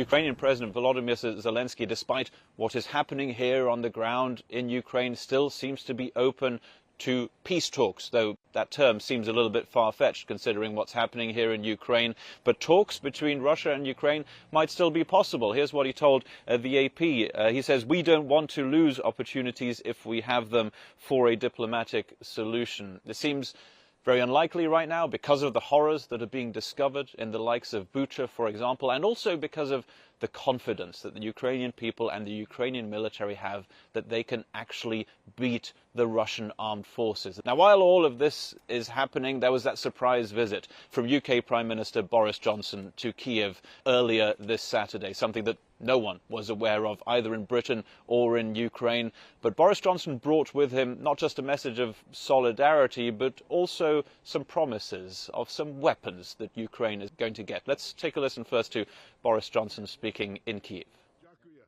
Ukrainian President Volodymyr Zelensky, despite what is happening here on the ground in Ukraine, still seems to be open to peace talks, though that term seems a little bit far-fetched considering what's happening here in Ukraine. But talks between Russia and Ukraine might still be possible. Here's what he told the AP. He says, "We don't want to lose opportunities if we have them for a diplomatic solution." This seems very unlikely right now because of the horrors that are being discovered in the likes of Bucha, for example, and also because of the confidence that the Ukrainian people and the Ukrainian military have that they can actually beat the Russian armed forces. Now, while all of this is happening, there was that surprise visit from UK Prime Minister Boris Johnson to Kyiv earlier this Saturday, something that no one was aware of, either in Britain or in Ukraine. But Boris Johnson brought with him not just a message of solidarity, but also some promises of some weapons that Ukraine is going to get. Let's take a listen first to Boris Johnson speaking in Kyiv.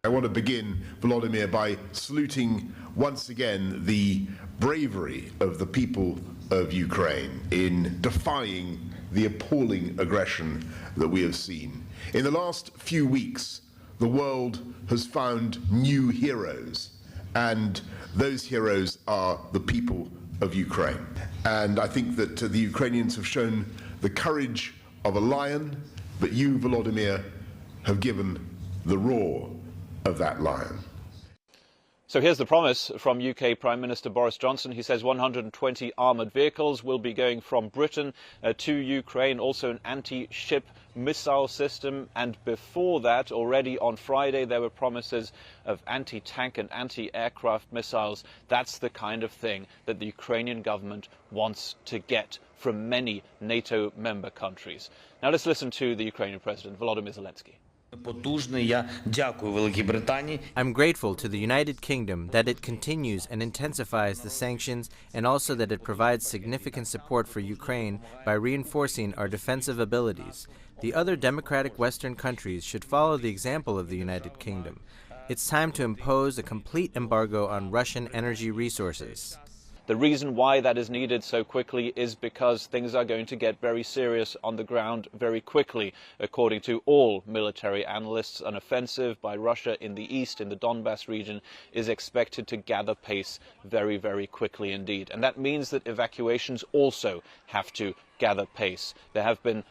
I want to begin, Volodymyr, by saluting once again the bravery of the people of Ukraine in defying the appalling aggression that we have seen. In the last few weeks, the world has found new heroes, and those heroes are the people of Ukraine. And I think that the Ukrainians have shown the courage of a lion, but you, Volodymyr, have given the roar of that lion. So here's the promise from UK Prime Minister Boris Johnson. He says 120 armoured vehicles will be going from Britain to Ukraine, also an anti-ship missile system. And before that, already on Friday, there were promises of anti-tank and anti-aircraft missiles. That's the kind of thing that the Ukrainian government wants to get from many NATO member countries. Now let's listen to the Ukrainian President, Volodymyr Zelensky. I'm grateful to the United Kingdom that it continues and intensifies the sanctions, and also that it provides significant support for Ukraine by reinforcing our defensive abilities. The other democratic Western countries should follow the example of the United Kingdom. It's time to impose a complete embargo on Russian energy resources. The reason why that is needed so quickly is because things are going to get very serious on the ground very quickly. According to all military analysts, an offensive by Russia in the east, in the Donbass region, is expected to gather pace very, very quickly indeed. And that means that evacuations also have to gather pace. There have been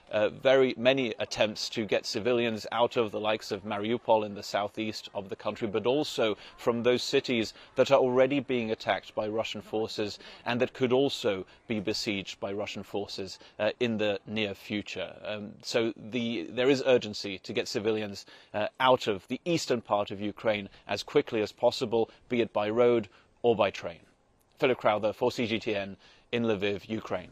very many attempts to get civilians out of the likes of Mariupol in the southeast of the country, but also from those cities that are already being attacked by Russian forces and that could also be besieged by Russian forces in the near future. So there is urgency to get civilians out of the eastern part of Ukraine as quickly as possible, be it by road or by train. Philip Crowther for CGTN in Lviv, Ukraine.